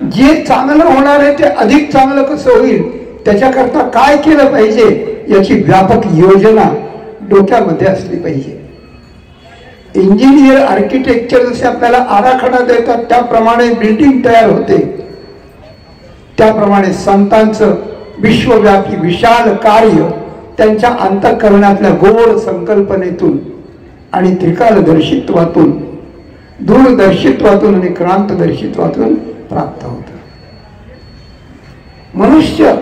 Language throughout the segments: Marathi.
जे चांगलं होणार आहे ते अधिक चांगलं कसं होईल त्याच्याकरता काय केलं पाहिजे याची व्यापक योजना डोक्यामध्ये असली पाहिजे. इंजिनियर आर्किटेक्चर जसे आपल्याला आराखडा देतात त्याप्रमाणे बिल्डिंग तयार होते, त्याप्रमाणे संतांचं विश्वव्यापी विशाल कार्य त्यांच्या अंतःकरणातल्या गोड संकल्पनेतून आणि त्रिकालदर्शित्वातून, दूरदर्शित्वातून आणि क्रांतदर्शित्वातून प्राप्त होतं. मनुष्य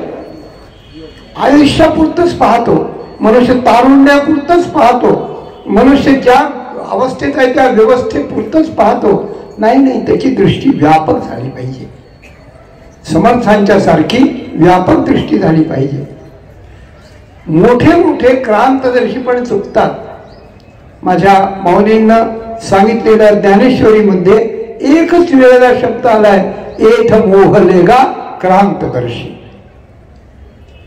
आयुष्यापुरतच पाहतो, मनुष्य तारुण्यापुरतच पाहतो, मनुष्य ज्या अवस्थेत आहे त्या व्यवस्थेपुरतच पाहतो. नाही, त्याची दृष्टी व्यापक झाली पाहिजे. समर्थांच्या सारखी व्यापक दृष्टी झाली पाहिजे. मोठे मोठे क्रांतदर्शी पण चुकतात. माझ्या माऊलींनं सांगितलेल्या ज्ञानेश्वरीमध्ये एकच वेळेला शब्द आलाय, एठ मोहलेगा क्रांतदर्शी,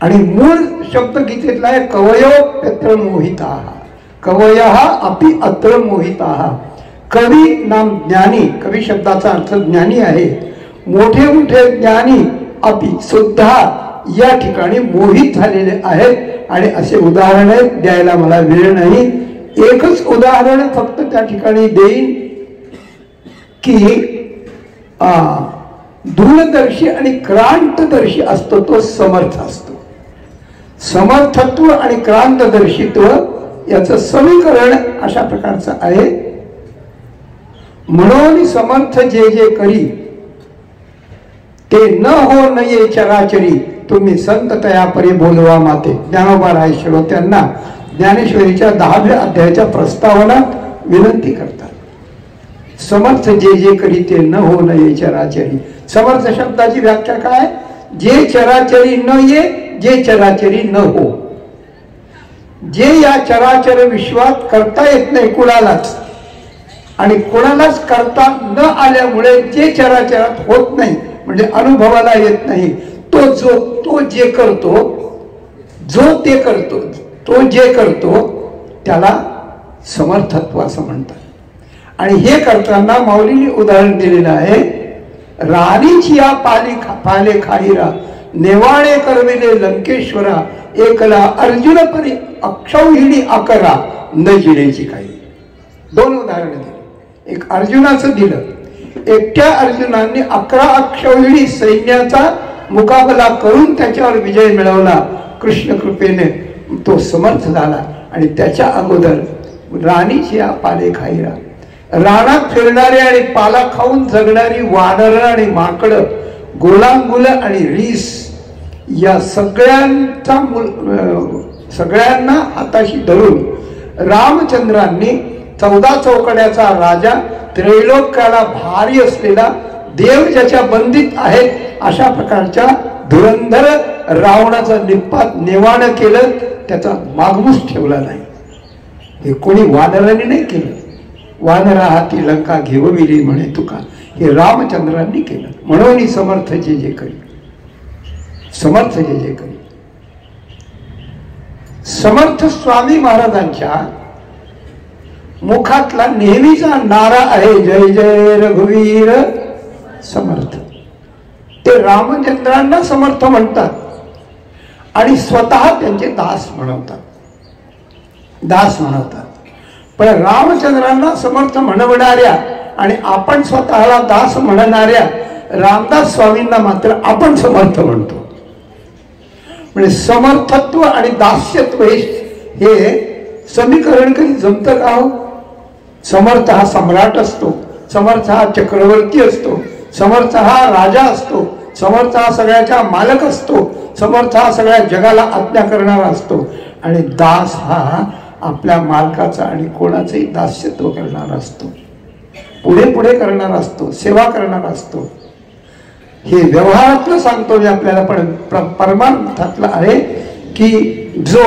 आणि मूळ शब्द गीतेतला आहे कवयोप्यत्र मोहिता, कवयः अपि अत्र मोहिता. कवी नाम ज्ञानी, कवी शब्दाचा अर्थ ज्ञानी आहे. मोठे मोठे ज्ञानी अपि सुद्धा या ठिकाणी मोहित झालेले आहेत. आणि असे उदाहरण द्यायला मला वेळ नाही. एकच उदाहरण फक्त त्या ठिकाणी देईन की दूरदर्शी आणि क्रांतदर्शी असतो तो समर्थ असतो. समर्थत्व आणि क्रांतदर्शित्व याचं समीकरण अशा प्रकारचं आहे. म्हणून समर्थ जे जे करी ते न हो नये चराचरी, तुम्ही संत तया परी बोलवा माते. ज्ञानोबा राय श्रोत्यांना ज्ञानेश्वरीच्या 10व्या अध्यायाच्या प्रस्तावनात विनंती करतात. समर्थ जे जे करी ते न हो नये चराचरी. समर्थ शब्दाची व्याख्या काय? जे चराचरी न ये, जे चराचरी न हो. जे या चराचर विश्वात करता येत नाही कुणालाच, आणि कोणालाच करता न आल्यामुळे जे चराचरात होत नाही म्हणजे अनुभवाला येत नाही, तो जे करतो, जो ते करतो, तो जे करतो त्याला समर्थत्व असं म्हणतात. आणि हे करताना माऊलींनी उदाहरण दिलेलं आहे. राणीची या पाले खाईरा, नेवाळे करविले लंकेश्वरा, एकला अर्जुन परी अक्षौहिणी आकरा, न जिण्याची काही. दोन उदाहरण दिली. एक अर्जुनाचं दिलं, एकट्या अर्जुनाने 11 अक्षौहिणी सैन्याचा मुकाबला करून त्याच्यावर विजय मिळवला. कृष्ण कृपेने तो समर्थ झाला. आणि त्याच्या अगोदर राणीची या पाले खाईरा, रानात फिरणारे आणि पाला खाऊन जगणारी वानर आणि माकडं, गोलांगुल आणि रीस या सगळ्यांना हाताशी धरून रामचंद्रांनी 14 चौकड्याचा राजा, त्रैलोक्याला भारी असलेला देव ज्याच्या बंदीत आहेत अशा प्रकारच्या धुरंधर रावणाचा निपात नेवाण केलं, त्याचा मागमूस ठेवला नाही. हे कोणी वानरांनी नाही केलं. वानरा हाती लंका घेवविली म्हणे तुका, हे रामचंद्रांनी केलं. म्हणून समर्थ जे जे करी, समर्थ जे जे करी. समर्थ स्वामी महाराजांच्या मुखातला नेहमीचा नारा आहे, जय जय रघुवीर समर्थ. ते रामचंद्रांना समर्थ म्हणतात आणि स्वतः त्यांचे दास म्हणवतात, दास म्हणवतात. पण रामचंद्रांना समर्थ म्हणवणाऱ्या आणि आपण स्वतःला दास म्हणणाऱ्या रामदास स्वामींना मात्र आपण समर्थ म्हणतो. म्हणजे समर्थत्व आणि दास्यत्व हे समीकरण कधी जमतं का हो? समर्थ हा सम्राट असतो, समर्थ हा चक्रवर्ती असतो, समर्थ हा राजा असतो, समर्थ हा सगळ्याचा मालक असतो, समर्थ हा सगळ्या जगाला आज्ञा करणारा असतो. आणि दास हा आपल्या मालकाचा आणि कोणाचंही दास्यत्व करणारा असतो, पुढे पुढे करणारा असतो, सेवा करणारा असतो. हे व्यवहारातलं सांगतो मी आपल्याला, पण परमार्थातलं आहे की जो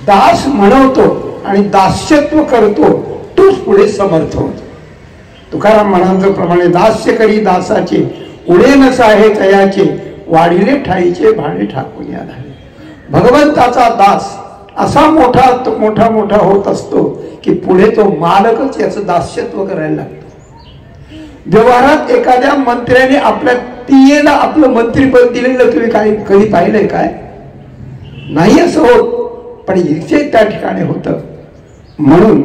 दास म्हणवतो आणि दास्यत्व करतो तोच पुढे समर्थ होतो. तुकाराम म्हणांप्रमाणे दास्य करी दासाचे, उडे नसा आहे तयाचे, वाढिले ठाईचे भाडे ठाकून या धाडे. भगवंताचा दास असा मोठा होत असतो की पुढे तो मालकच याचं दास्यत्व करायला लागतो. व्यवहारात एखाद्या मंत्र्याने आपल्या पीएला आपलं मंत्रीपद दिलेलं तुम्ही काही कधी पाहिलंय काय? नाही असं होत. पण इथे त्या ठिकाणी होतं. म्हणून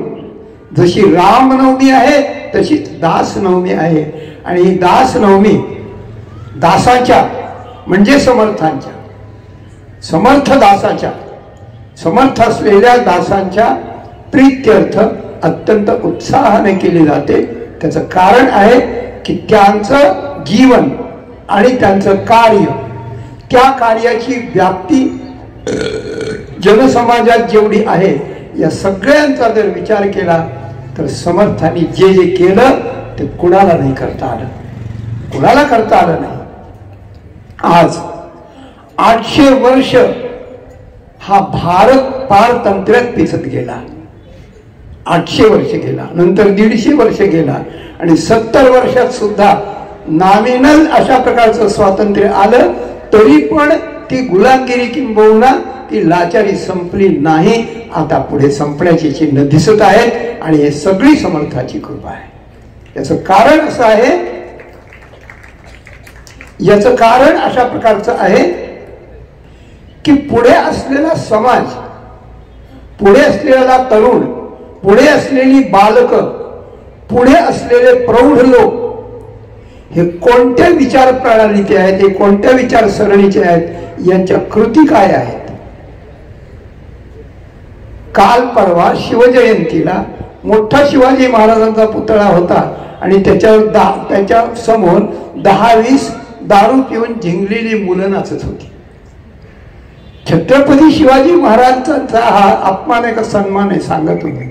जशी रामनवमी आहे तशी दासनवमी आहे. आणि ही दासनवमी दासाच्या म्हणजे समर्थांच्या, समर्थ दासाच्या, समर्थ असलेल्या दासांच्या प्रीत्यर्थ अत्यंत उत्साहाने केली जाते. त्याचं कारण आहे की त्यांचं जीवन आणि त्यांचं कार्य, त्या कार्याची व्याप्ती जनसमाजात जेवढी आहे, या सगळ्यांचा जर विचार केला तर समर्थांनी जे जे केलं ते कुणाला नाही करता आलं, कुणाला करता आलं नाही. आज 800 वर्ष हा भारत पारतंत्र्यात पिसत गेला. 800 वर्ष गेला, नंतर 150 वर्ष गेला, आणि 70 वर्षात सुद्धा नॉमिनल अशा प्रकारचं स्वातंत्र्य आलं. तरी पण ती गुलामगिरी किंबहुना ती लाचारी संपली नाही. आता पुढे संपण्याची चिन्ह दिसत आहेत आणि हे सगळी समर्थाची कृपा आहे. याचं कारण असं आहे, याचं कारण अशा प्रकारचं आहे की पुढे असलेला समाज, पुढे असलेला तरुण, पुढे असलेली बालक, पुढे असलेले प्रौढ लोक हे कोणत्या विचार प्रणालीचे आहेत, हे कोणत्या विचारसरणीचे आहेत, यांच्या कृती काय आहेत. काल परवा शिवजयंतीला मोठा शिवाजी महाराजांचा पुतळा होता आणि त्याच्या समोर 10-20 दारू पिऊन झिंगलेली मुलं नाचत होती. छत्रपती शिवाजी महाराजांचा हा अपमान आहे का सन्मान आहे सांगा तुम्ही.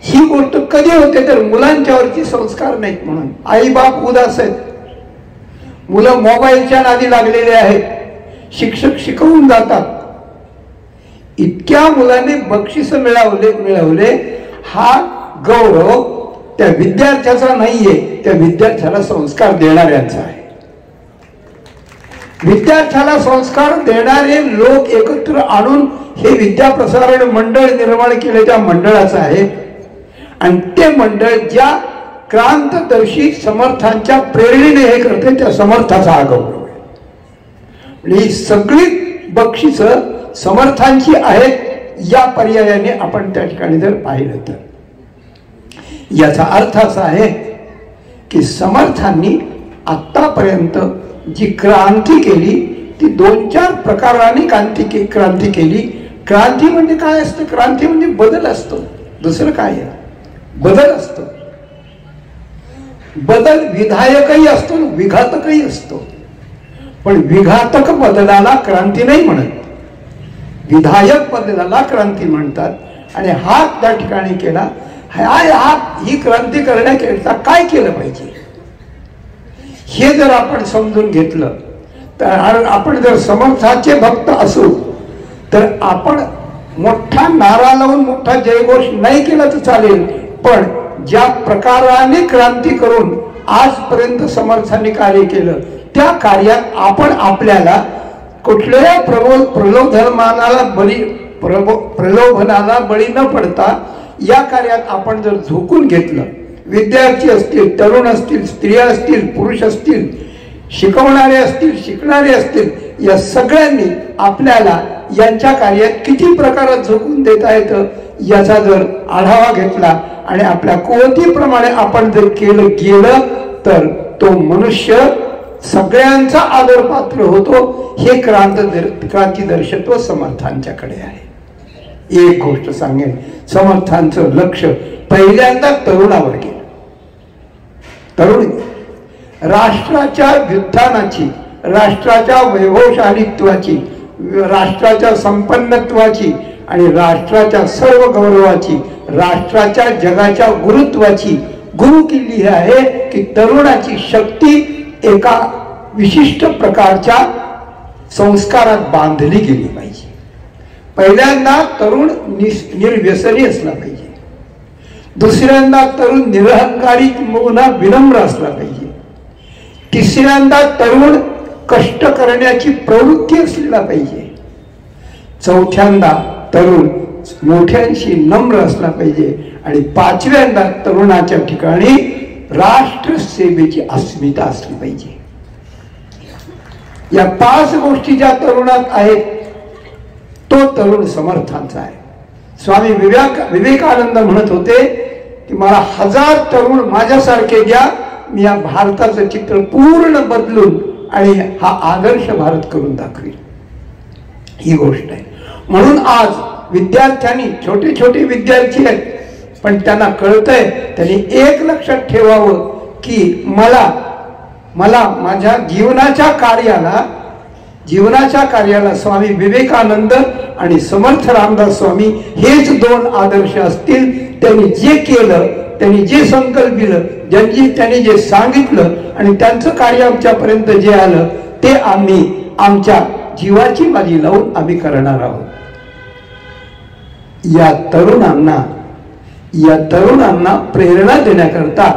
ही गोष्ट कधी होते तर मुलांच्यावरती संस्कार नाहीत म्हणून. आई बाप उदास आहेत, मुलं मोबाईलच्या नादी लागलेले आहेत, शिक्षक शिकवून जातात. इतक्या मुलांनी बक्षीस मिळवले. हा गौरव त्या विद्यार्थ्याचा नाहीये, त्या विद्यार्थ्याला संस्कार देणाऱ्यांचा आहे. विद्यार्थ्याला संस्कार देणारे लोक एकत्र आणून हे विद्याप्रसारण मंडळ निर्माण केले, त्या मंडळाचं आहे. आणि ते मंडळ ज्या क्रांतदर्शी समर्थांच्या प्रेरणेने हे करते, त्या समर्थाचा हा गौरव आहे. ही सगळी बक्षिस समर्थांची आहेत. या पर्यायाने आपण त्या ठिकाणी जर पाहिलं तर याचा अर्थ असा आहे की समर्थांनी आतापर्यंत जी क्रांती केली ती 2-4 प्रकाराने क्रांती केली. क्रांती म्हणजे काय असतं? क्रांती म्हणजे बदल असतो, दुसरं काय आहे? बदल असतो. बदल विधायकही असतो, विघातकही असतो. पण विघातक बदलाला क्रांती नाही म्हणत, विधायक बदलाला क्रांती म्हणतात. आणि हा त्या ठिकाणी केला. ही क्रांती करण्याकरिता काय केलं पाहिजे हे जर आपण समजून घेतलं तर, आपण जर समर्थाचे भक्त असू तर आपण मोठा नारा लावून मोठा जयघोष नाही केला तर चालेल. पण ज्या प्रकाराने क्रांती करून आजपर्यंत समर्थांनी कार्य केलं, त्या कार्यात आपण आपल्याला कुठल्याही प्रलोभनाला बळी न पडता या कार्यात आपण जर झोकून घेतलं, विद्यार्थी असतील, तरुण असतील, स्त्रिया असतील, पुरुष असतील, शिकवणारे असतील, शिकणारे असतील, या सगळ्यांनी आपल्याला यांच्या कार्यात किती प्रकारात झोकून देता येतं याचा जर आढावा घेतला आणि आपल्या कुवतीप्रमाणे आपण जर केलं गेलं तर तो मनुष्य सगळ्यांचा आदर पात्र होतो. हे क्रांती दर्शत्व समर्थांच्याकडे आहे. एक गोष्ट सांगेन, समर्थांचं लक्ष पहिल्यांदा तरुणावर गेलं. तरुण राष्ट्राच्या व्युत्थानाची, राष्ट्राच्या वैभवशालीत्वाची, राष्ट्राच्या संपन्नत्वाची आणि राष्ट्राच्या सर्व गौरवाची, राष्ट्राच्या जगाच्या गुरुत्वाची गुरुकिल्ली ही आहे की तरुणाची शक्ती एका विशिष्ट प्रकारच्या संस्कारात बांधली गेली पाहिजे. पहिल्यांदा तरुण निर्व्यसनी असला पाहिजे. दुसऱ्यांदा तरुण निरहंकारी किंवा विनम्र असला पाहिजे. तिसऱ्यांदा तरुण कष्ट करण्याची प्रवृत्ती असलेला पाहिजे. चौथ्यांदा तरुण मोठ्यांशी नम्र असला पाहिजे. आणि 5व्यांदा तरुणाच्या ठिकाणी राष्ट्र सेवेची अस्मिता असली पाहिजे. या 5 गोष्टी ज्या तरुणात आहेत तो तरुण समर्थांचा आहे. स्वामी विवेकानंद म्हणत होते की मला 1000 तरुण माझ्यासारखे द्या, मी या भारताचं चित्र पूर्ण बदलून आणि हा आदर्श भारत करून दाखवेल. ही गोष्ट आहे. म्हणून आज विद्यार्थ्यांनी, छोटे छोटे विद्यार्थी आहेत पण त्यांना कळतंय, त्यांनी एक लक्षात ठेवावं की मला माझ्या जीवनाच्या कार्याला स्वामी विवेकानंद आणि समर्थ रामदास स्वामी हेच 2 आदर्श असतील. त्यांनी जे केलं, त्यांनी जे संकल्पिलं, त्यांनी जे सांगितलं आणि त्यांचं कार्य आमच्यापर्यंत जे आलं ते आम्ही आमच्या जीवाची बाजी लावून आम्ही करणार आहोत. या तरुणांना प्रेरणा देण्याकरता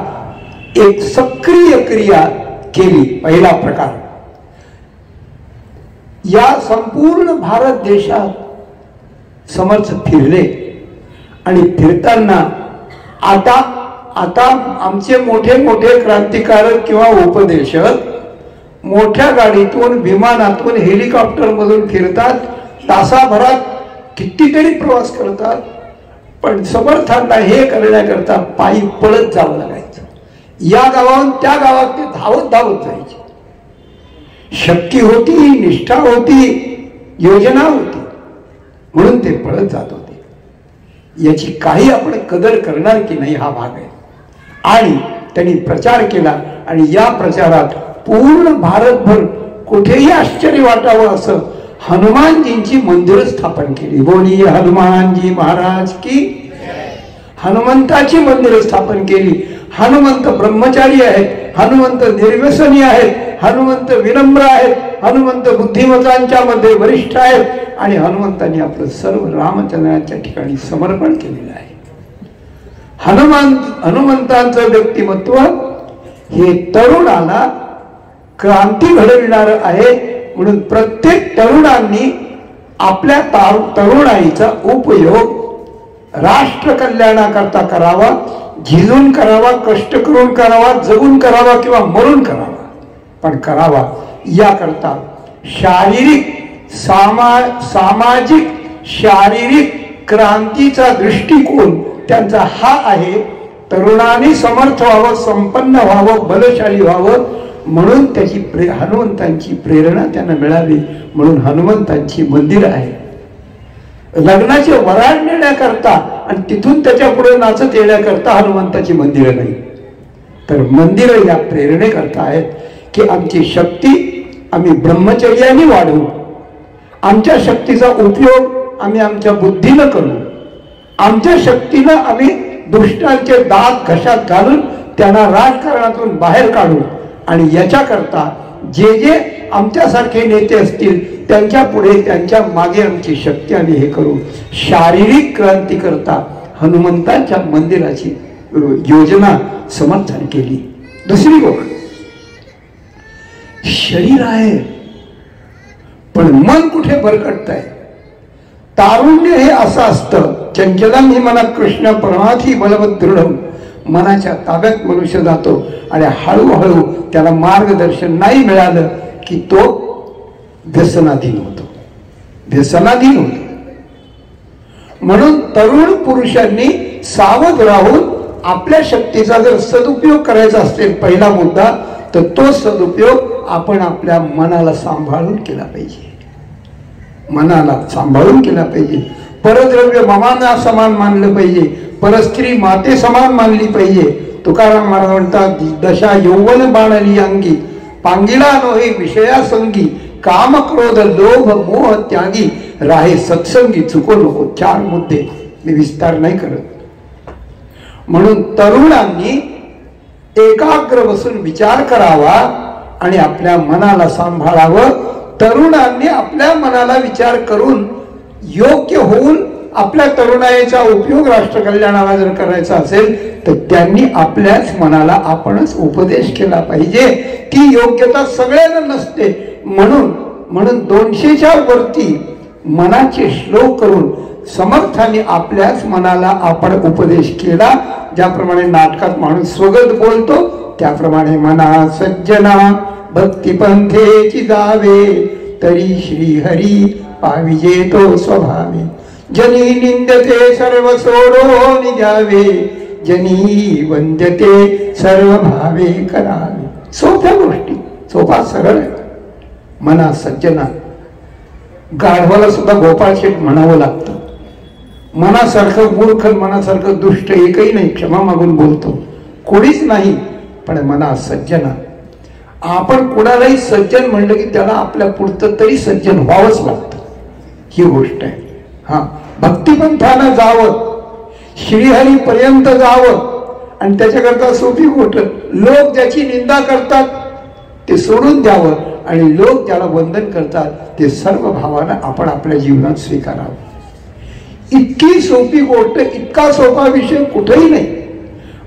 एक सक्रिय क्रिया केली. पहिला प्रकार, या संपूर्ण भारत देशात समर्थ फिरले आणि फिरताना आता आमचे मोठे मोठे क्रांतिकारक किंवा उपदेशक मोठ्या गाडीतून, विमानातून, हेलिकॉप्टर मधून फिरतात, तासाभरात कितीतरी प्रवास करतात. पण समर्थांना हे करण्याकरता पायी पळत जावं लागायचं. या गावाहून त्या गावात ते धावत जायचे. शक्ती होती, निष्ठा होती, योजना होती, म्हणून ते पळत जात होते. याची काही आपण कदर करणार की नाही हा भाग आहे. आणि त्यांनी प्रचार केला आणि या प्रचारात पूर्ण भारतभर कुठेही आश्चर्य वाटावं असं हनुमानजींची मंदिर स्थापन केली. बोलिये हनुमानजी महाराज की. हनुमंताची मंदिर स्थापन केली. हनुमंत ब्रह्मचारी आहेत, हनुमंत निर्व्यसनी आहेत, हनुमंत विनम्र आहेत, हनुमंत बुद्धिमतांच्या मध्ये वरिष्ठ आहेत आणि हनुमंतांनी आपलं सर्व रामचंद्राच्या ठिकाणी समर्पण केलेलं आहे. हनुमंतांचं व्यक्तिमत्व हे तरुणाला क्रांती घडविणार आहे. म्हणून प्रत्येक तरुणांनी आपल्या तरुणाईचा उपयोग राष्ट्र कल्याणाकरता करावा, झिजून करावा, कष्ट करून करावा, जगून करावा किंवा मरून करावा, पण करावा. याकरता सामाजिक शारीरिक क्रांतीचा दृष्टिकोन त्यांचा हा आहे. तरुणांनी समर्थ व्हावं, संपन्न व्हावं, बलशाली व्हावं, म्हणून त्याची हनुमंतांची प्रेरणा त्यांना मिळावी. म्हणून हनुमंतांची मंदिर आहे. लग्नाचे वराड नेण्याकरता आणि तिथून त्याच्या पुढे नाचत येण्याकरता हनुमंताची मंदिरं नाही, तर मंदिरं या प्रेरणेकरता आहेत की आमची शक्ती आम्ही ब्रह्मचर्याने वाढवू, आमच्या शक्तीचा उपयोग आम्ही आमच्या बुद्धीनं करू, आमच्या शक्तीनं आम्ही दुष्टांचे दात घशात घालून त्यांना राजकारणातून बाहेर काढू. आणि याच्याकरता जे आमच्यासारखे नेते असतील त्यांच्या पुढे, त्यांच्या मागे आमची शक्ती आम्ही हे करू. शारीरिक क्रांती करता हनुमंतांच्या मंदिराची योजना समर्थन केली. दुसरी गोष्ट, शरीर आहे पण मन कुठे भरकटत आहे. तारुण्य हे असं असतं, चंचलम ही मनात कृष्ण परमार्थी बलवत दृढ. मनाच्या ताब्यात मनुष्य जातो आणि हळूहळू त्याला मार्गदर्शन नाही मिळालं की तो व्यसनाधीन होतो. म्हणून तरुण पुरुषांनी सावध राहून आपल्या शक्तीचा जर सदुपयोग करायचा असेल, पहिला मुद्दा, तर तो सदुपयोग आपण आपल्या मनाला सांभाळून केला पाहिजे. मनाला सांभाळून केला पाहिजे. परद्रव्य मामाना समान मानलं पाहिजे, परस्त्री माते समान मानली पाहिजे. तुकाराम महाराज म्हणतात, दशा यौवन बाणली अंगी, पांगिला नोहे विषया संगी, काम क्रोध लोभ मोह त्यागी, राहे सत्संगी चुको नको. 4 मुद्दे, मी विस्तार नाही करत. म्हणून तरुणांनी एकाग्र बसून विचार करावा आणि आपल्या मनाला सांभाळावं. तरुणांनी आपल्या मनाला विचार करून योग्य होऊन आपल्या तरुणाईचा उपयोग राष्ट्र कल्याणाला जर करायचा असेल तर त्यांनी आपल्याच मनाला आपणच उपदेश केला पाहिजे. ती योग्यता सगळ्यांना नसते. म्हणून 200च्या वरती मनाचे श्लोक करून समर्थाने आपल्याच मनाला आपण उपदेश केला. ज्याप्रमाणे नाटकात माणूस स्वगत बोलतो त्याप्रमाणे म्हणा, सज्जना भक्तिपंथेची जावे, तरी श्रीहरी पाविजे तो स्वभावे. जनी निंदते सर्व सोडून द्यावे, जनी वंद्यते सर्व भावे करावे. सोप्या गोष्टी, सोपा सरळ आहे. मना सज्जना. गाढवाला सुद्धा गोपाळ शेठ म्हणावं लागतं. मनासारखं मूर्ख, मनासारखं दुष्ट एकही नाही. क्षमा मागून बोलतो, कोणीच नाही. पण मना सज्जना. आपण कोणालाही सज्जन म्हणलं की त्याला आपल्या पुरतं तरी सज्जन व्हावंच लागतं. ही गोष्ट आहे. हा, भक्तिपंथानं जावं, श्रीहरी पर्यंत जावं. आणि त्याच्याकरता सोपी गोष्ट, लोक ज्याची निंदा करतात ते सोडून द्यावं आणि लोक ज्याला वंदन करतात ते सर्व भावानं आपण आपल्या जीवनात स्वीकारावं. इतकी सोपी गोष्ट, इतका सोपा विषय कुठेही नाही.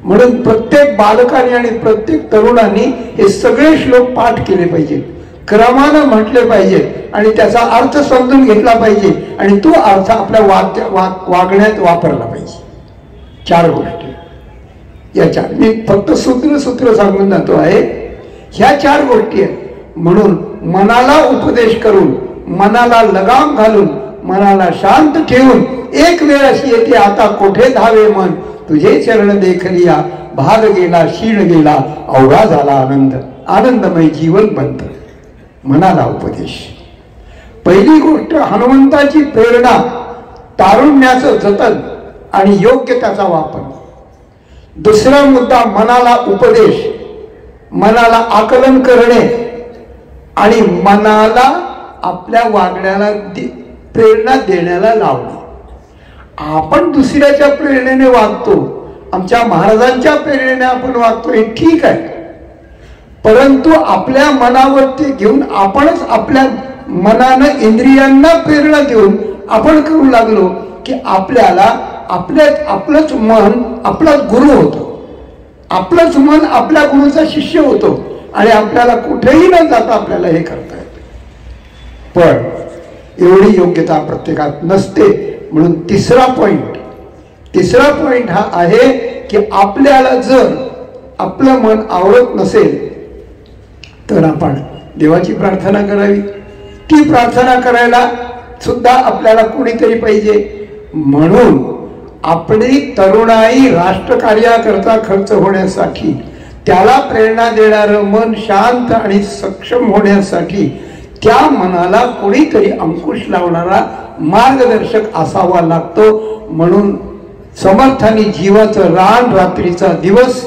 म्हणून प्रत्येक बालकाने आणि प्रत्येक तरुणांनी हे सगळे श्लोक पाठ केले पाहिजेत, क्रमानं म्हटले पाहिजेत आणि त्याचा अर्थ समजून घेतला पाहिजे आणि तो अर्थ आपल्या वागण्यात वापरला पाहिजे. 4 गोष्टी या 4. मी फक्त सूत्र सांगून जातो आहे. ह्या 4 गोष्टी आहेत. म्हणून मनाला उपदेश करून, मनाला लगाम घालून, मनाला शांत ठेवून एक वेळ अशी येते, आता कोठे धावे मन, तुझे चरण देखलिया, भाग गेला शीण गेला, अवघा झाला आनंद, आनंदमय जीवन बनत. मनाला उपदेश. पहिली गोष्ट हनुमंताची प्रेरणा, तारुण्याचं जतन आणि योग्य त्याचा वापर. दुसरा मुद्दा मनाला उपदेश, मनाला आकलन करणे आणि मनाला आपल्या वागण्याला प्रेरणा देण्याला लावणे. आपण दुसऱ्याच्या प्रेरणेने वागतो, आमच्या महाराजांच्या प्रेरणेने आपण वागतो, हे ठीक आहे. परंतु आपल्या मनावरती घेऊन आपणच आपल्या मनानं इंद्रियांना प्रेरणा देऊन आपण करू लागलो की आपल्याला आपलंच मन आपला गुरु होतो, आपलंच मन आपल्या गुरुचा शिष्य होतो आणि आपल्याला कुठेही न जाता आपल्याला हे करता येतं. पण एवढी योग्यता प्रत्येकात नसते. म्हणून तिसरा पॉइंट हा आहे की आपल्याला जर आपलं मन आवडत नसेल तर आपण देवाची प्रार्थना करावी. ती प्रार्थना करायला सुद्धा आपल्याला कोणीतरी पाहिजे. म्हणून आपली तरुणाई राष्ट्रकार्याकरता खर्च होण्यासाठी, त्याला प्रेरणा देणारं मन शांत आणि सक्षम होण्यासाठी त्या मनाला कोणीतरी अंकुश लावणारा मार्गदर्शक असावा लागतो. म्हणून समर्थांनी जीवाचं रान रात्रीचा दिवस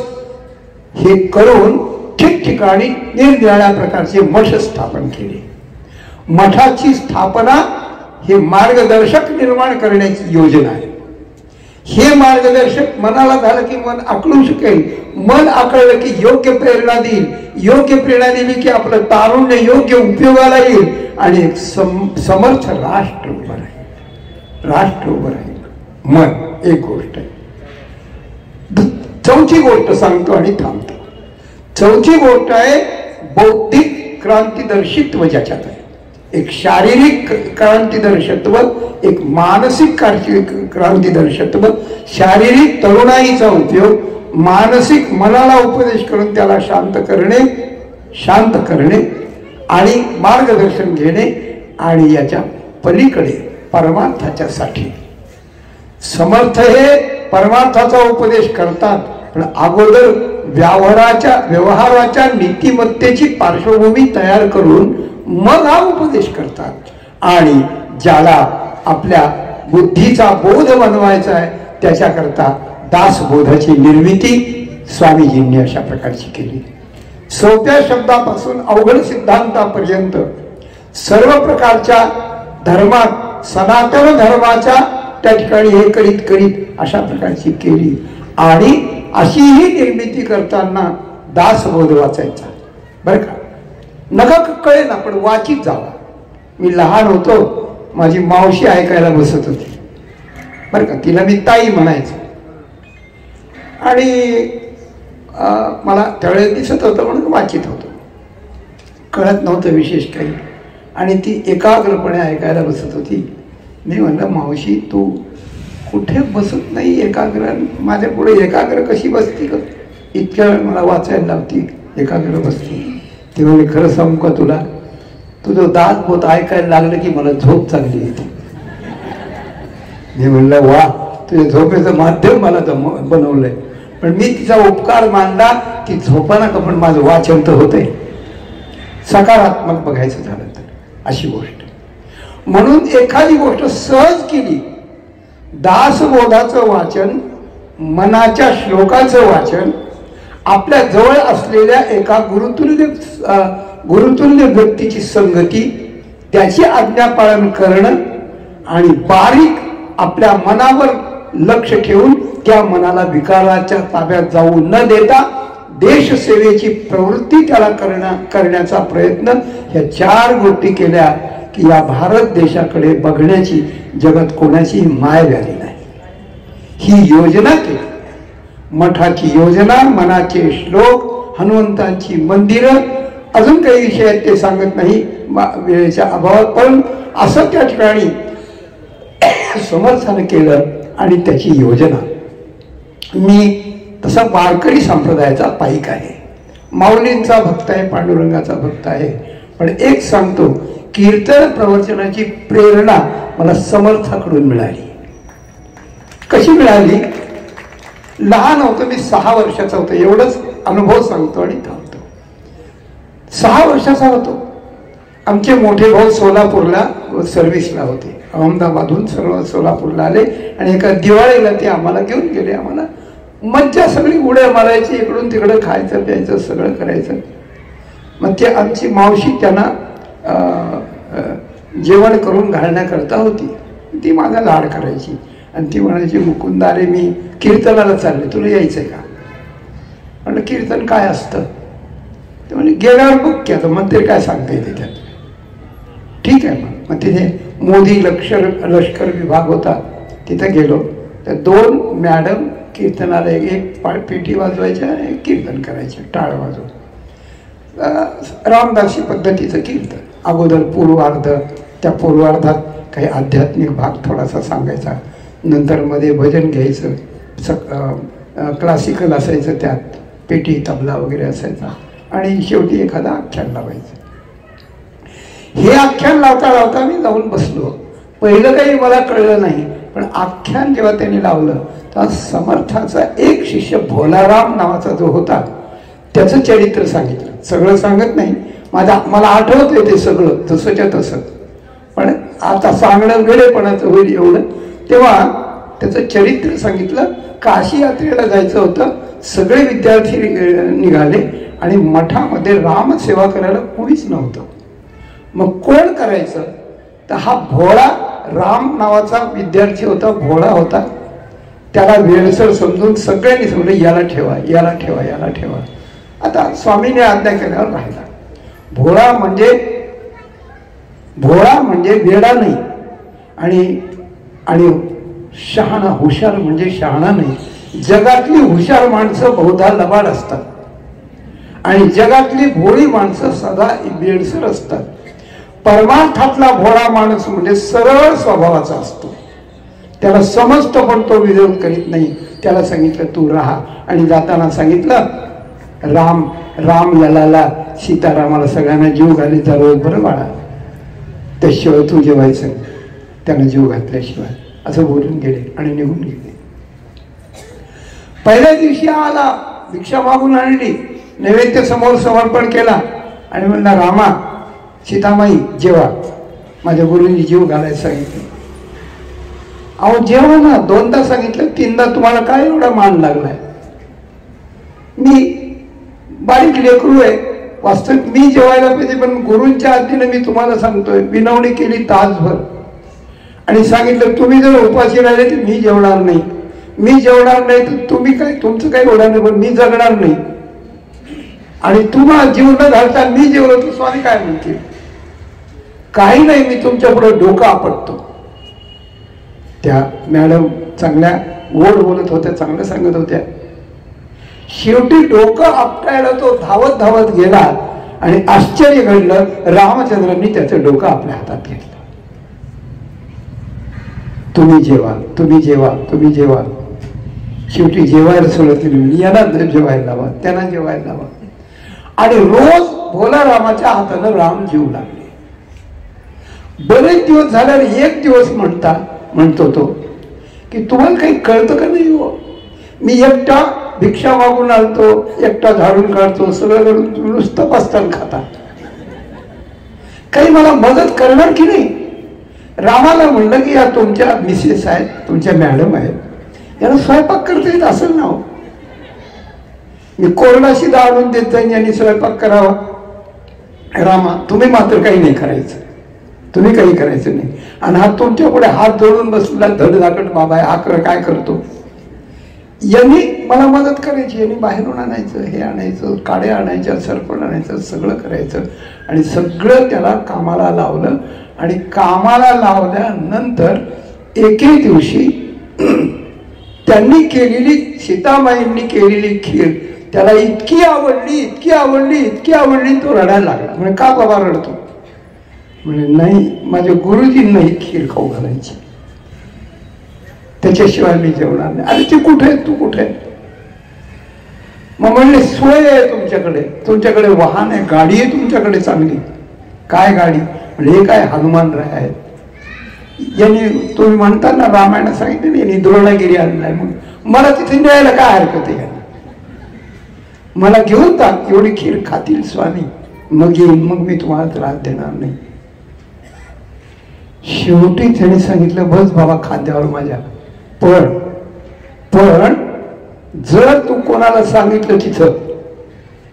हे करून ठिकठिकाणी निरनिराळ्या प्रकारचे मठ स्थापन केले. मठाची स्थापना हे मार्गदर्शक निर्माण करण्याची योजना आहे. हे मार्गदर्शक मनाला झालं की मन आकळू शकेल, मन आकळलं की योग्य प्रेरणा देईल, योग्य प्रेरणा दिली की आपलं तारुण्य योग्य उपयोगाला येईल आणि समर्थ राष्ट्र उभं राहील. मन एक गोष्ट आहे. चौथी गोष्ट सांगतो आणि थांबतो. चौथी गोष्ट आहे बौद्धिक क्रांतिदर्शित्व, ज्याच्यात आहे एक शारीरिक क्रांतिदर्शत्व, एक मानसिक क्रांतिदर्शत्व. शारीरिक तरुणाईचा उपयोग, मानसिक मनाला उपदेश करून त्याला शांत करणे आणि मार्गदर्शन घेणे आणि याच्या पलीकडे परमार्थाच्या साठी. समर्थ हे परमार्थाचा उपदेश करतात, पण अगोदर व्यवहाराच्या नीतिमत्तेची पार्श्वभूमी तयार करून मग हा उपदेश करतात. आणि ज्याला आपल्या बुद्धीचा बोध बनवायचा आहे त्याच्याकरता दासबोधाची निर्मिती स्वामीजींनी अशा प्रकारची केली. सोप्या शब्दापासून अवघड सिद्धांतापर्यंत सर्व प्रकारच्या धर्मात, सनातन धर्माच्या त्या ठिकाणी हे करीत अशा प्रकारची केली. आणि अशी ही निर्मिती करताना दासबोध वाचायचा. बरं का, नका कळेल ना, पण वाचित जावा. मी लहान होतो, माझी मावशी ऐकायला बसत होती बरं का, तिला मी ताई म्हणायचो आणि मला त्यावेळेस दिसत होतं म्हणून वाचित होतो, कळत नव्हतं विशेष काही. आणि ती एकाग्रपणे ऐकायला बसत होती. मी म्हणलं मावशी तू कुठे बसत नाही एकाग्र, माझ्या पुढे एकाग्र कशी बसती ग, इतक्या वेळ मला वाचायला लावती, एकाग्र बसती. ती म्हणजे खरं सांगू का तुला, तुझं दात बोत ऐकायला लागलं की मला झोप चांगली येते. मी म्हणलं वा, तुझ्या झोपेचं माध्यम मला बनवलंय. पण मी तिचा उपकार मानला, ती झोपाना का पण माझं वाचन तर होतंय. सकारात्मक बघायचं झालं तर अशी गोष्ट. म्हणून एखादी गोष्ट सहज केली, दासबोधाचं वाचन, मनाच्या श्लोकाचं वाचन, आपल्या जवळ असलेल्या एका गुरुतुल्य व्यक्तीची संगती, त्याची आज्ञा पालन करणं आणि बारीक आपल्या मनावर लक्ष ठेवून त्या मनाला विकाराच्या ताब्यात जाऊ न देता देशसेवेची प्रवृत्ती त्याला करण्याचा प्रयत्न, ह्या 4 गोष्टी केल्या की या भारत देशाकडे बघण्याची जगात कोणाची माय व्याधी नाही. ही योजना केली, मठाची योजना, मनाचे श्लोक, हनुमंतांची मंदिरं, अजून काही विषय आहेत ते सांगत नाही वेळेच्या अभावात. पण असं त्या ठिकाणी समर्थन केलं आणि त्याची योजना. मी तसा वारकरी संप्रदायाचा पाईक आहे, माऊलींचा भक्त आहे, पांडुरंगाचा भक्त आहे. पण एक सांगतो, कीर्तन प्रवचनाची प्रेरणा मला समर्थाकडून मिळाली. कशी मिळाली? लहान होतो मी, 6 वर्षाचा होतो, एवढंच अनुभव सांगतो आणि थांबतो. 6 वर्षाचा होतो. आमचे मोठे भाऊ सोलापूरला सर्व्हिसला होते, अहमदाबादहून सर्व सोलापूरला आले आणि एका दिवाळीला ते आम्हाला घेऊन गेले. आम्हाला मज्जा, सगळी उड्या मारायची, इकडून तिकडं खायचं प्यायचं सगळं करायचं. मग ते आमची मावशी त्यांना जेवण करून घालण्याकरता होती. ती माझा लाड करायची आणि ती म्हणायची, मुकुंदा अरे मी कीर्तनाला चालले, तुला यायचंय का? म्हणलं कीर्तन काय असतं? ते म्हणजे गेल्यावर बघ की आता मंदिर काय सांगता येते त्यात. ठीक आहे. मग तिथे मोदी लष्कर विभाग होता, तिथं गेलो. तर 2 मॅडम कीर्तनाला, एक पेटी वाजवायच्या आणि एक कीर्तन करायचे, टाळ वाजवून. रामदासी पद्धतीचं कीर्तन. अगोदर पूर्वार्ध, त्या पूर्वार्धात काही आध्यात्मिक भाग थोडासा सांगायचा, नंतर मध्ये भजन घ्यायचं, क्लासिकल असायचं, त्यात पेटी तबला वगैरे असायचा, आणि शेवटी एखादा आख्यान लावायचं. हे आख्यान लावता लावता मी जाऊन बसलो. पहिलं काही मला कळलं नाही, पण आख्यान जेव्हा त्यांनी लावलं तेव्हा समर्थाचा एक शिष्य भोलाराम नावाचा जो होता त्याचं चरित्र सांगितलं. सगळं सांगत नाही, मला आठवतंय ते सगळं जसंच्या तसं, पण आता सांगणं वेळेपणाचं होईल एवढं. तेव्हा त्याचं चरित्र सांगितलं. काशी यात्रेला जायचं होतं, सगळे विद्यार्थी निघाले आणि मठामध्ये रामसेवा करायला कोणीच नव्हतं. मग कोण करायचं? तर हा भोळा राम नावाचा विद्यार्थी होता, भोळा होता. त्याला वेळसर समजून सगळ्यांनी सांगितलं, याला ठेवा, याला ठेवा, याला ठेवा. आता स्वामीने आज्ञा केल्यावर राहिला. भोळा म्हणजे वेडा नाही, आणि शहाणा, हुशार म्हणजे शहाणा नाही. जगातली हुशार माणसं बहुधा लबाड असतात आणि जगातली भोळी माणसं सदा वेडसर असतात. परमार्थातला भोळा माणूस म्हणजे सरळ स्वभावाचा असतो. त्याला समजतं पण तो विरोध करीत नाही. त्याला सांगितलं तू राहा, आणि जाताना सांगितलं राम ललाला, सीतारामाला सगळ्यांना जीव घालीचा रोज बरं बाळा, त्याशिवाय तू जेवायचं, त्यानं जीव घातल्याशिवाय, असं बोलून गेले आणि निघून गेले. पहिल्या दिवशी आला, भिक्षा मागून आणली, नैवेद्य समोर समर्पण केला आणि म्हणला रामा, सीतामाई जेवा, माझ्या गुरुंनी जीव घालायला सांगितलं. अहो जेवा ना, 2दा सांगितलं, 3दा तुम्हाला काय एवढा मान लागलाय? मी बारीक लेकरू आहे, वास्तविक मी जेवायला पाहिजे, पण गुरूंच्या आज्ञेने मी तुम्हाला सांगतोय. विनवणी केली तासभर आणि सांगितलं तुम्ही जर उपाशी राहिले तर मी जेवणार नाही, मी जेवणार नाही तर तुम्ही काय, तुमचं काही होणार नाही, पण मी जगणार नाही. आणि तुम्हाला जीव न घालता मी जेवलो तर स्वामी काय म्हणतील? काही नाही, मी तुमच्या पुढे डोकं आपटतो. त्या मॅडम चांगल्या गोड बोलत होत्या, चांगलं सांगत होत्या. शेवटी डोकं आपटायला तो धावत धावत गेला आणि आश्चर्य घडलं, रामचंद्रांनी त्याचं डोकं आपल्या हातात घेतलं. तुम्ही जेवा, तुम्ही जेवा, तुम्ही जेवा. शेवटी जेवायला सोडत नाही, यांना जेवायला लावा, त्यांना जेवायला लावा. आणि रोज भोला रामाच्या हातानं राम जीव लागले. बरेच दिवस झाल्यावर एक दिवस म्हणतो तो की तुम्हाला काही कळतं का नाही हो, मी एकटा भिक्षा मागून आणतो, एकटा झाडून काढतो, सगळं करून तुम्ही नुसतं पस्तान खाता, काही मला मदत करणार की नाही. रामाला म्हणलं की या तुमच्या मिसेस आहेत, तुमच्या मॅडम आहेत, याला स्वयंपाक करता येत असेल ना हो, मी कोरडा शिदा आणून देत जाईन, यांनी स्वयंपाक करावा. रामा तुम्ही मात्र काही नाही करायचं, तुम्ही काही करायचं नाही. आणि हा तुमच्या पुढे हात जोडून बसलेला धडधाकट बाबा आहे, हा काय करतो, यांनी मला मदत करायची, यांनी बाहेरून आणायचं, हे आणायचं, काड्या आणायच्या, सरपण आणायचं, सगळं करायचं. आणि सगळं त्याला कामाला लावलं. आणि कामाला लावल्यानंतर एके दिवशी त्यांनी केलेली, सीतामाईंनी केलेली खीर त्याला इतकी आवडली, इतकी आवडली, इतकी आवडली, तो रडायला लागला. म्हणजे का बाबा रडतो, म्हणजे नाही माझ्या गुरुजींना ही खीर खाऊ घालायची, त्याच्याशिवाय मी जेवणार नाही. अरे ती कुठे आहे, तू कुठे आहे. मग म्हणले सोय आहे तुमच्याकडे, तुमच्याकडे वाहन आहे, गाडी आहे तुमच्याकडे चांगली. काय गाडी, म्हणजे हे काय हनुमान राय आहेत, यांनी तुम्ही म्हणताना रामायणात सांगितलं यांनी द्रोणागिरी आणलाय, मग मला तिथे न्यायला काय हरकत आहे, मला घेऊन टाक, एवढी खीर खातील स्वामी, मग येईल, मग मी तुम्हाला त्रास देणार नाही. शेवटी त्याने सांगितलं बस बाबा खाद्यावर माझ्या, पण जर तू कोणाला सांगितलं तिथं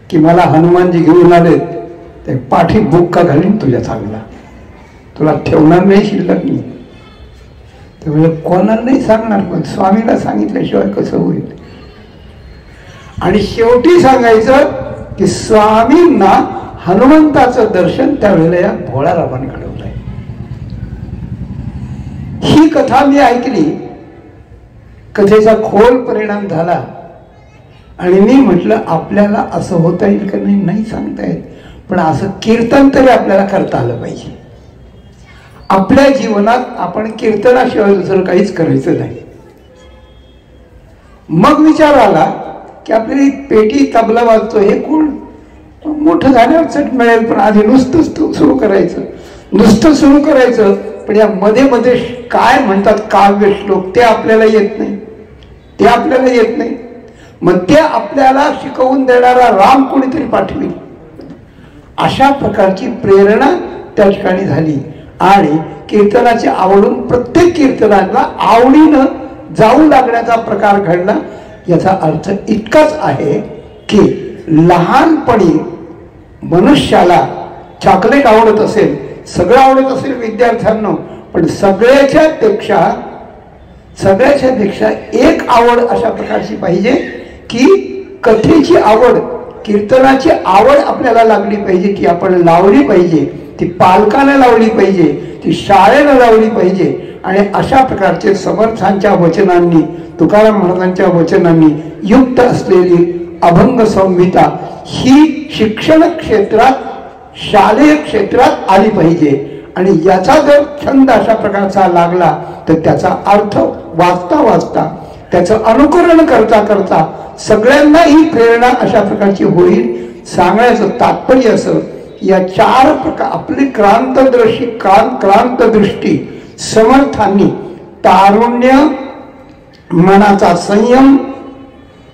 की मला हनुमानजी घेऊन आले, ते पाठी बुक्का घालीन तुझ्या चांगला, तुला ठेवणार नाही शिल्लक मी. ते म्हणजे कोणाला नाही सांगणार, पण स्वामीला सांगितल्याशिवाय कसं होईल. आणि शेवटी सांगायचं की स्वामींना हनुमंताचं दर्शन त्यावेळेला या भोळा रामाने घडवलंय. ही कथा मी ऐकली, कथेचा खोल परिणाम झाला. आणि मी म्हटलं आपल्याला असं होता येईल का नाही, नाही सांगता येत, पण असं कीर्तन तरी आपल्याला करता आलं पाहिजे. आपल्या जीवनात आपण कीर्तनाशिवाय दुसरं काहीच करायचं नाही. मग विचार आला की आपली पेटी तबला वाजतो हे कोण, मोठं झाल्यावर चट मिळेल, पण आधी नुसतं सुरू करायचं, नुसतं सुरू करायचं. पण या मध्ये मध्ये काय म्हणतात काव्य श्लोक, ते आपल्याला येत नाही, ते आपल्याला येत नाही. मग ते आपल्याला शिकवून देणारा राम कोणीतरी पाठवेल, अशा प्रकारची प्रेरणा त्या ठिकाणी झाली. आणि कीर्तनाची आवडून प्रत्येक कीर्तनाला आवडीनं जाऊ लागण्याचा प्रकार घडला. याचा अर्थ इतकाच आहे की लहानपणी मनुष्याला चॉकलेट आवडत असेल, सगळं आवडत असेल विद्यार्थ्यांना, पण सगळ्याच्या पेक्षा एक आवड अशा प्रकारची पाहिजे की कथेची आवड, कीर्तनाची आवड आपल्याला लागली पाहिजे, ती आपण लावली पाहिजे, ती पालकाने लावली पाहिजे, ती शाळेनं लावली पाहिजे. आणि अशा प्रकारचे समर्थांच्या वचनांनी, तुकाराम महाराजांच्या वचनांनी युक्त असलेली अभंग संहिता ही शिक्षण क्षेत्रात, शालेय क्षेत्रात आली पाहिजे. आणि याचा जर छंद अशा प्रकारचा लागला तर त्याचा अर्थ वाचता वाचता, त्याचं अनुकरण करता करता सगळ्यांना ही प्रेरणा अशा प्रकारची होईल. सांगण्याचं तात्पर्य असं, या चार प्रकार आपली क्रांतदृष्टी समर्थांनी तारुण्य, मनाचा संयम,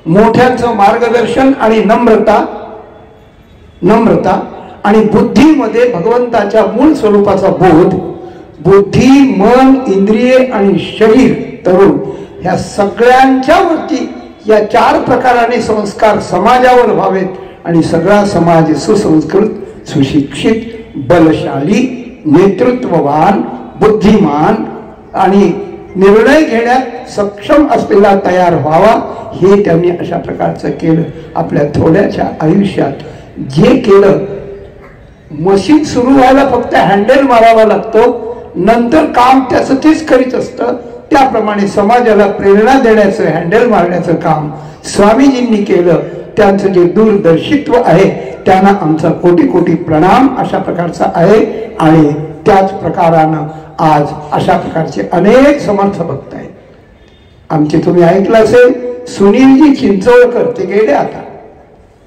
मोठ्यांचं मार्गदर्शन आणि नम्रता आणि बुद्धीमध्ये भगवंताच्या मूळ स्वरूपाचा बोध, बुद्धी, मन, इंद्रिये आणि शरीर तरुण, ह्या सगळ्यांच्या वरती या चार प्रकाराने संस्कार समाजावर व्हावेत. आणि सगळा समाज सुसंस्कृत, सुशिक्षित, बलशाली, नेतृत्ववान, बुद्धिमान आणि निर्णय घेण्यात सक्षम असलेला तयार व्हावा. हे त्यांनी अशा प्रकारचं केलं. आपल्या थोड्याशा आयुष्यात जे केलं, मशीन सुरू व्हायला फक्त हँडल मारावा लागतो, नंतर काम त्याचं तेच करीत असतं. त्याप्रमाणे समाजाला प्रेरणा देण्याचं, हँडल मारण्याचं काम स्वामीजींनी केलं. त्यांचं जे दूरदर्शित्व आहे त्यांना आमचा कोटी कोटी प्रणाम अशा प्रकारचा आहे. आणि त्याच प्रकारानं आज अशा प्रकारचे अनेक समर्थ भक्त आहेत. आमचे तुम्ही ऐकलं असेल सुनीलजी चिंचोळकर, ते गेले आता,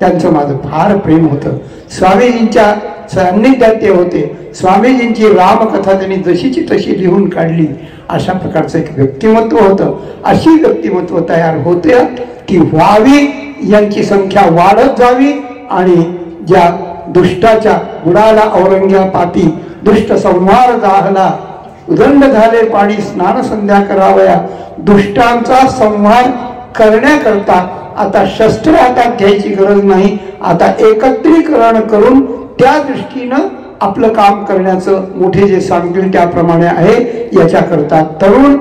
त्यांचं माझं फार प्रेम होतं. स्वामीजींच्या सान्निध्यात ते होते. स्वामीजींची रामकथा त्यांनी जशीची तशी लिहून काढली. अशा प्रकारचं एक व्यक्तिमत्व होतं. अशी व्यक्तिमत्व तयार होते की व्हावी, यांची संख्या वाढत जावी आणि ज्या दुष्टाच्या बुडाला औरंग्या पाती, दुष्ट संहार जाहला, उदंड झाले पाणी स्नान संध्या करावया. दुष्टांचा संहार करण्याकरता आता शस्त्र हातात घ्यायची गरज नाही. आता एकत्रीकरण करून त्या दृष्टीनं आपलं काम करण्याचं मोठे जे सांगतील त्याप्रमाणे आहे. याच्याकरता तरुण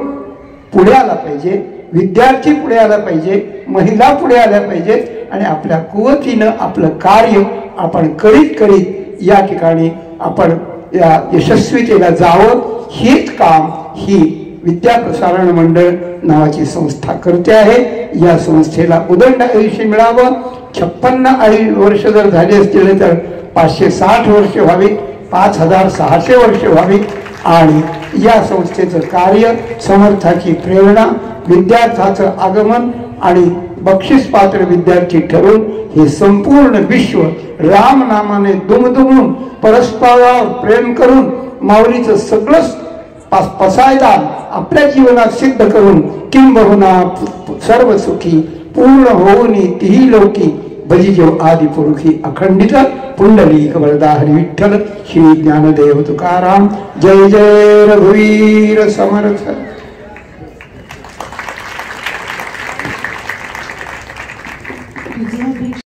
पुढे आला पाहिजे, विद्यार्थी पुढे आला पाहिजे, महिला पुढे आल्या पाहिजेत आणि आपल्या कुवतीनं आपलं कार्य आपण करीत करीत या ठिकाणी आपण या यशस्वीतेला जावं. हेच काम ही विद्याप्रसारण मंडळ नावाची संस्था करते आहे. या संस्थेला उदंड आयुष्य मिळावं. 56 वर्ष जर झाली असतील तर 560 वर्ष व्हावी, 5600 वर्ष व्हावी आणि या संस्थेचं कार्य, समर्थाची प्रेरणा, विद्यार्थ्याचं आगमन आणि बक्षीसपात्र विद्यार्थी ठरून हे संपूर्ण विश्व राम नामाने दुमदुमून परस्परावर प्रेम करून माऊलीचं सगळं पसायदान आपल्या जीवनात सिद्ध करून किंबहुना सर्व सुखी पूर्ण होऊनी तिही लोकी भजिजो आदि पुरुषी अखंडित पुंडलिक वरदा हरी विठ्ठल श्री ज्ञानदेव तुकाराम. जय जय रघुवीर समर्थ.